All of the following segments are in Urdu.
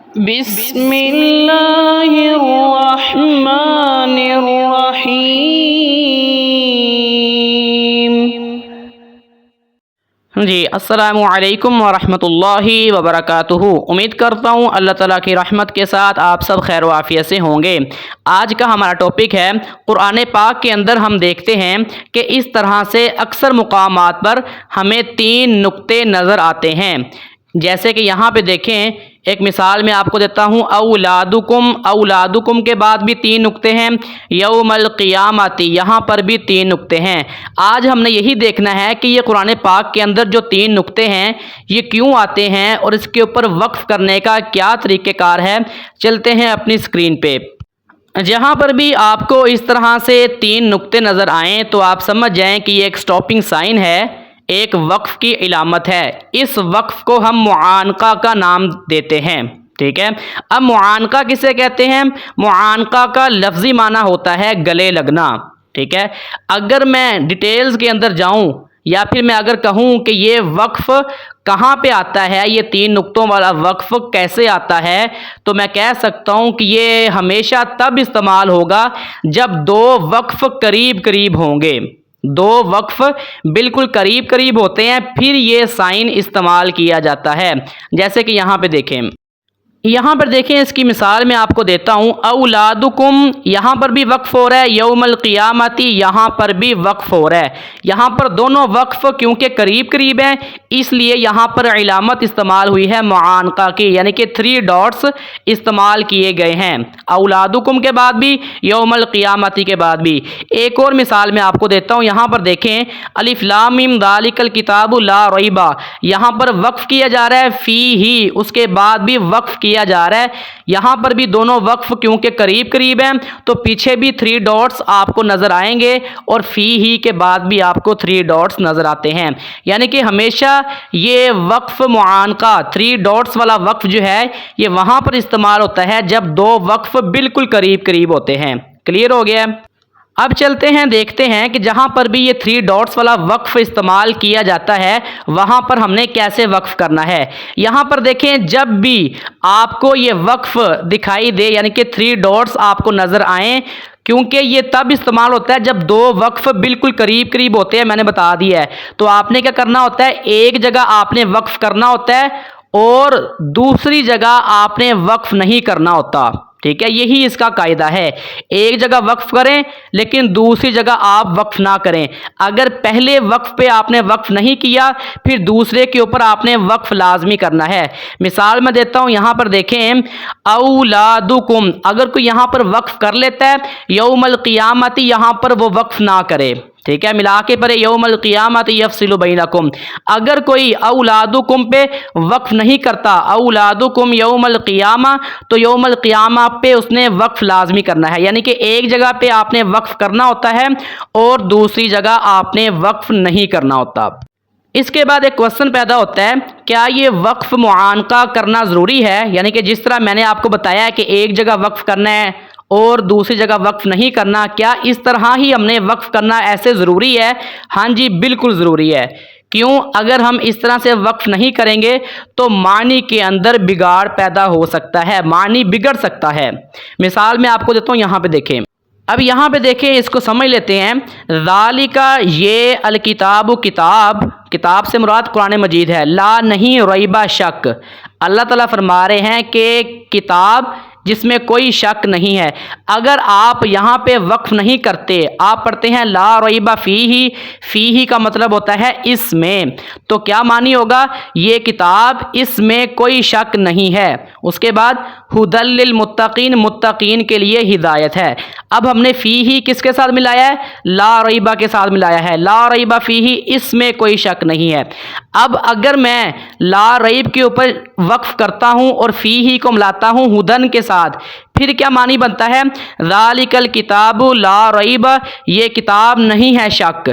بسم اللہ الرحمن الرحیم۔ جی السلام علیکم ورحمۃ اللہ وبرکاتہ۔ امید کرتا ہوں اللہ تعالیٰ کی رحمت کے ساتھ آپ سب خیر و عافیت سے ہوں گے۔ آج کا ہمارا ٹاپک ہے قرآن پاک کے اندر ہم دیکھتے ہیں کہ اس طرح سے اکثر مقامات پر ہمیں 3 نقطے نظر آتے ہیں، جیسے کہ یہاں پہ دیکھیں، ایک مثال میں آپ کو دیتا ہوں، اولادکم کے بعد بھی 3 نقطے ہیں، یوم القیامت یہاں پر بھی 3 نقطے ہیں۔ آج ہم نے یہی دیکھنا ہے کہ یہ قرآن پاک کے اندر جو 3 نقطے ہیں یہ کیوں آتے ہیں اور اس کے اوپر وقف کرنے کا کیا طریقہ کار ہے۔ چلتے ہیں اپنی اسکرین پہ۔ جہاں پر بھی آپ کو اس طرح سے 3 نقطے نظر آئیں تو آپ سمجھ جائیں کہ یہ ایک سٹاپنگ سائن ہے، ایک وقف کی علامت ہے۔ اس وقف کو ہم معانقہ کا نام دیتے ہیں، ٹھیک ہے۔ اب معانقہ کسے کہتے ہیں؟ معانقہ کا لفظی معنی ہوتا ہے گلے لگنا، ٹھیک ہے۔ اگر میں ڈیٹیلز کے اندر جاؤں یا پھر میں اگر کہوں کہ یہ وقف کہاں پہ آتا ہے، یہ 3 نقطوں والا وقف کیسے آتا ہے، تو میں کہہ سکتا ہوں کہ یہ ہمیشہ تب استعمال ہوگا جب 2 وقف قریب قریب ہوں گے۔ 2 وقف بالکل قریب قریب ہوتے ہیں، پھر یہ سائن استعمال کیا جاتا ہے۔ جیسے کہ یہاں پہ دیکھیں، اس کی مثال میں آپ کو دیتا ہوں، اولادکم یہاں پر بھی وقف ہو رہا ہے، یوم القیامت یہاں پر بھی وقف ہو رہا ہے۔ یہاں پر دونوں وقف کیونکہ قریب قریب ہیں اس لیے یہاں پر علامت استعمال ہوئی ہے معانقہ کی، یعنی کہ 3 ڈاٹس استعمال کیے گئے ہیں، اولادکم کے بعد بھی، یوم القیامت کے بعد بھی۔ ایک اور مثال میں آپ کو دیتا ہوں، یہاں پر دیکھیں، الف لام میم ذالک الکتاب لا ریب، یہاں پر وقف کیا جا رہا ہے فیہ، اس کے بعد بھی وقف کیا جا رہا ہے۔ یہاں پر بھی دونوں وقف کیونکہ قریب قریب ہیں تو پیچھے بھی 3 ڈاٹس آپ کو نظر آئیں گے اور فیہ کے بعد بھی آپ کو 3 ڈاٹس نظر آتے ہیں، یعنی کہ ہمیشہ یہ وقف معانقہ 3 ڈاٹس والا وقف جو ہے یہ وہاں پر استعمال ہوتا ہے جب 2 وقف بالکل قریب قریب ہوتے ہیں۔ کلیئر ہو گیا؟ اب چلتے ہیں دیکھتے ہیں کہ جہاں پر بھی یہ 3 ڈاٹس والا وقف استعمال کیا جاتا ہے وہاں پر ہم نے کیسے وقف کرنا ہے۔ یہاں پر دیکھیں، جب بھی آپ کو یہ وقف دکھائی دے یعنی کہ 3 ڈاٹس آپ کو نظر آئیں، کیونکہ یہ تب استعمال ہوتا ہے جب 2 وقف بالکل قریب قریب ہوتے ہیں، میں نے بتا دیا ہے۔ تو آپ نے کیا کرنا ہوتا ہے، ایک جگہ آپ نے وقف کرنا ہوتا ہے اور دوسری جگہ آپ نے وقف نہیں کرنا ہوتا، ٹھیک ہے۔ یہی اس کا قاعدہ ہے، ایک جگہ وقف کریں لیکن دوسری جگہ آپ وقف نہ کریں۔ اگر پہلے وقف پہ آپ نے وقف نہیں کیا پھر دوسرے کے اوپر آپ نے وقف لازمی کرنا ہے۔ مثال میں دیتا ہوں، یہاں پر دیکھیں، اولادکم اگر کوئی یہاں پر وقف کر لیتا ہے، یوم القیامت یہاں پر وہ وقف نہ کرے، ٹھیک ہے، ملا کے پڑھے، یوم القیامت یفصل بینکم۔ اگر کوئی اولادکم پہ وقف نہیں کرتا، اولادکم یوم القیامہ، تو یوم القیامہ پہ اس نے وقف لازمی کرنا ہے، یعنی کہ ایک جگہ پہ آپ نے وقف کرنا ہوتا ہے اور دوسری جگہ آپ نے وقف نہیں کرنا ہوتا۔ اس کے بعد ایک کوسچن پیدا ہوتا ہے، کیا یہ وقف معانقہ کرنا ضروری ہے؟ یعنی کہ جس طرح میں نے آپ کو بتایا ہے کہ ایک جگہ وقف کرنا ہے اور دوسری جگہ وقف نہیں کرنا، کیا اس طرح ہی ہم نے وقف کرنا ایسے ضروری ہے؟ ہاں جی، بالکل ضروری ہے۔ کیوں؟ اگر ہم اس طرح سے وقف نہیں کریں گے تو معنی کے اندر بگاڑ پیدا ہو سکتا ہے، معنی بگڑ سکتا ہے۔ مثال میں آپ کو دیتا ہوں، یہاں پہ دیکھیں، اب یہاں پہ دیکھیں، اس کو سمجھ لیتے ہیں، ذالک یہ الکتاب، کتاب سے مراد قرآن مجید ہے، لا نہیں ریبہ شک، اللہ تعالیٰ فرما رہے ہیں کہ کتاب جس میں کوئی شک نہیں ہے۔ اگر آپ یہاں پہ وقف نہیں کرتے، آپ پڑھتے ہیں لا ریب فیہ، فیہ کا مطلب ہوتا ہے اس میں، تو کیا معنی ہوگا، یہ کتاب اس میں کوئی شک نہیں ہے۔ اس کے بعد ھدی للمتقین، متقین کے لیے ہدایت ہے۔ اب ہم نے فیہ کس کے ساتھ ملایا ہے؟ لا ریبہ کے ساتھ ملایا ہے، لا ریب فیہ اس میں کوئی شک نہیں ہے۔ اب اگر میں لا ریب کے اوپر وقف کرتا ہوں اور فیہ کو ملاتا ہوں ھدن کے ساتھ، پھر کیا معنی بنتا ہے، ذالک الکتاب لا ریب، یہ کتاب نہیں ہے شک،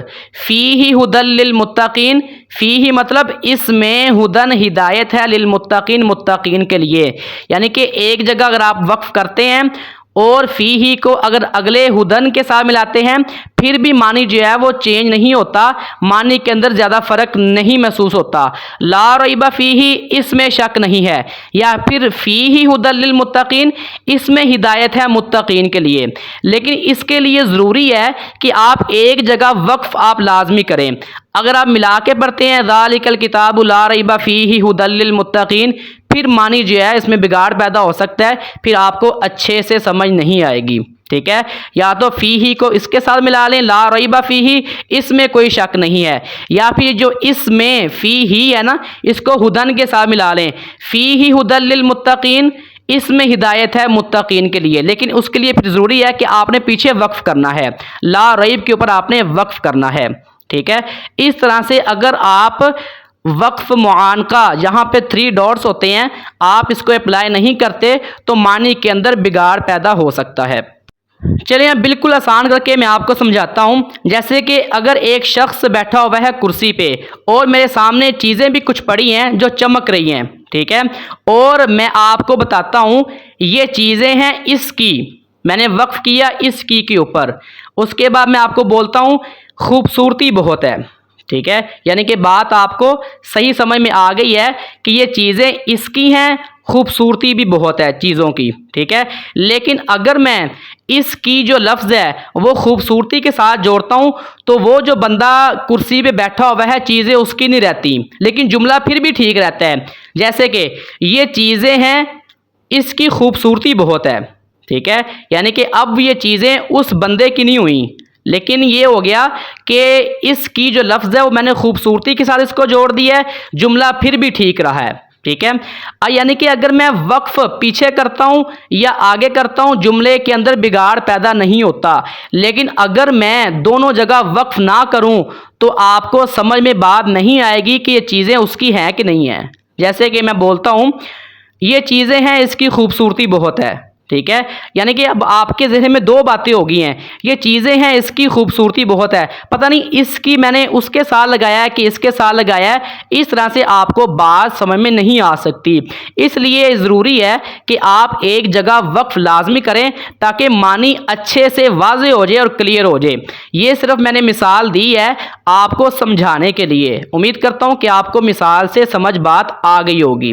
فیہ ھدی للمتقین، فیہ مطلب اس میں ھدن ہدایت ہے، للمتقین متقین کے لیے، یعنی کہ ایک جگہ اگر آپ وقف کرتے ہیں اور فیہ کو اگر اگلے ھدن کے ساتھ ملاتے ہیں پھر بھی معنی جو ہے وہ چینج نہیں ہوتا، معنی کے اندر زیادہ فرق نہیں محسوس ہوتا۔ لا ریب فیہ، اس میں شک نہیں ہے، یا پھر فیہ ھدی للمتقین، اس میں ہدایت ہے متقین کے لیے۔ لیکن اس کے لیے ضروری ہے کہ آپ ایک جگہ وقف آپ لازمی کریں۔ اگر آپ ملا کے پڑھتے ہیں ذالک الکتاب لا ریب فیہ ھدی للمتقین، پھر معنی جو ہے اس میں بگاڑ پیدا ہو سکتا ہے، پھر آپ کو اچھے سے سمجھ نہیں آئے گی، ٹھیک ہے۔ یا تو فیہ کو اس کے ساتھ ملا لیں، لا ریب فیہ، اس میں کوئی شک نہیں ہے، یا پھر جو اس میں فیہ ہے نا، اس کو ہدن کے ساتھ ملا لیں، فیہ ھدی للمتقین، اس میں ہدایت ہے متقین کے لیے۔ لیکن اس کے لیے پھر ضروری ہے کہ آپ نے پیچھے وقف کرنا ہے، لا ریب کے اوپر آپ نے وقف کرنا ہے، ٹھیک ہے۔ اس طرح سے اگر آپ وقف معانقہ جہاں پہ 3 ڈاٹس ہوتے ہیں آپ اس کو اپلائی نہیں کرتے تو معنی کے اندر بگاڑ پیدا ہو سکتا ہے۔ چلیے بالکل آسان کر کے میں آپ کو سمجھاتا ہوں۔ جیسے کہ اگر ایک شخص بیٹھا ہوا ہے کرسی پہ اور میرے سامنے چیزیں بھی کچھ پڑی ہیں جو چمک رہی ہیں، ٹھیک ہے، اور میں آپ کو بتاتا ہوں یہ چیزیں ہیں اس کی، میں نے وقف کیا اس کی کے اوپر، اس کے بعد میں آپ کو بولتا ہوں خوبصورتی بہت ہے، ٹھیک ہے، یعنی کہ بات آپ کو صحیح سمجھ میں آ گئی ہے کہ یہ چیزیں اس کی ہیں، خوبصورتی بھی بہت ہے چیزوں کی، ٹھیک ہے۔ لیکن اگر میں اس کی جو لفظ ہے وہ خوبصورتی کے ساتھ جوڑتا ہوں تو وہ جو بندہ کرسی پہ بیٹھا ہوا ہے چیزیں اس کی نہیں رہتی، لیکن جملہ پھر بھی ٹھیک رہتا ہے۔ جیسے کہ یہ چیزیں ہیں اس کی خوبصورتی بہت ہے، ٹھیک ہے، یعنی کہ اب یہ چیزیں اس بندے کی نہیں ہوئیں، لیکن یہ ہو گیا کہ اس کی جو لفظ ہے وہ میں نے خوبصورتی کے ساتھ اس کو جوڑ دیا ہے، جملہ پھر بھی ٹھیک رہا ہے، ٹھیک ہے۔ یعنی کہ اگر میں وقف پیچھے کرتا ہوں یا آگے کرتا ہوں جملے کے اندر بگاڑ پیدا نہیں ہوتا، لیکن اگر میں دونوں جگہ وقف نہ کروں تو آپ کو سمجھ میں بات نہیں آئے گی کہ یہ چیزیں اس کی ہیں کہ نہیں ہیں۔ جیسے کہ میں بولتا ہوں یہ چیزیں ہیں اس کی خوبصورتی بہت ہے، ٹھیک ہے، یعنی کہ اب آپ کے ذہن میں 2 باتیں ہو گئی ہیں، یہ چیزیں ہیں اس کی خوبصورتی بہت ہے، پتہ نہیں اس کی میں نے اس کے ساتھ لگایا ہے کہ اس کے ساتھ لگایا ہے، اس طرح سے آپ کو بات سمجھ میں نہیں آ سکتی۔ اس لیے ضروری ہے کہ آپ ایک جگہ وقف لازمی کریں تاکہ معنی اچھے سے واضح ہو جائے اور کلیئر ہو جائے۔ یہ صرف میں نے مثال دی ہے آپ کو سمجھانے کے لیے، امید کرتا ہوں کہ آپ کو مثال سے سمجھ بات آ گئی ہوگی۔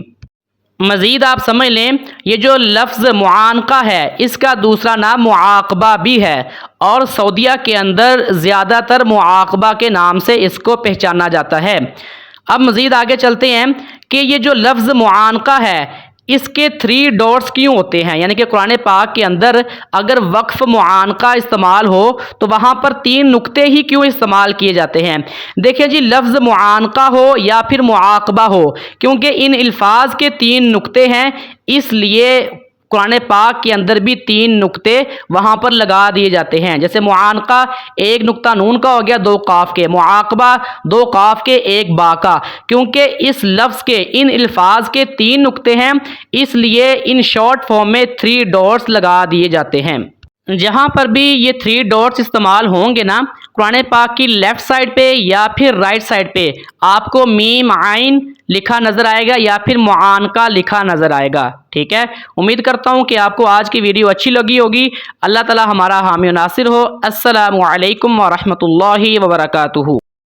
مزید آپ سمجھ لیں یہ جو لفظ معانقہ ہے اس کا دوسرا نام معاقبہ بھی ہے، اور سعودیہ کے اندر زیادہ تر معاقبہ کے نام سے اس کو پہچانا جاتا ہے۔ اب مزید آگے چلتے ہیں کہ یہ جو لفظ معانقہ ہے اس کے 3 ڈاٹس کیوں ہوتے ہیں، یعنی کہ قرآن پاک کے اندر اگر وقف معانقہ استعمال ہو تو وہاں پر 3 نقطے ہی کیوں استعمال کیے جاتے ہیں؟ دیکھیں جی، لفظ معانقہ ہو یا پھر معاقبہ ہو، کیونکہ ان الفاظ کے 3 نقطے ہیں، اس لیے قرآن پاک کے اندر بھی 3 نقطے وہاں پر لگا دیے جاتے ہیں۔ جیسے معانقہ 1 نقطہ نون کا ہو گیا 2 قاف کے، معاقبہ 2 قاف کے 1 با کا، کیونکہ اس لفظ کے ان الفاظ کے 3 نقطے ہیں، اس لیے ان شارٹ فارم میں 3 ڈاٹس لگا دیے جاتے ہیں۔ جہاں پر بھی یہ 3 ڈاٹس استعمال ہوں گے نا قرآن پاک کی لیفٹ سائڈ پہ یا پھر رائٹ سائڈ پہ آپ کو میم عین لکھا نظر آئے گا یا پھر معانقہ لکھا نظر آئے گا، ٹھیک ہے۔ امید کرتا ہوں کہ آپ کو آج کی ویڈیو اچھی لگی ہوگی۔ اللہ تعالی ہمارا حامی و ناصر ہو۔ السلام علیکم ورحمۃ اللہ وبرکاتہ۔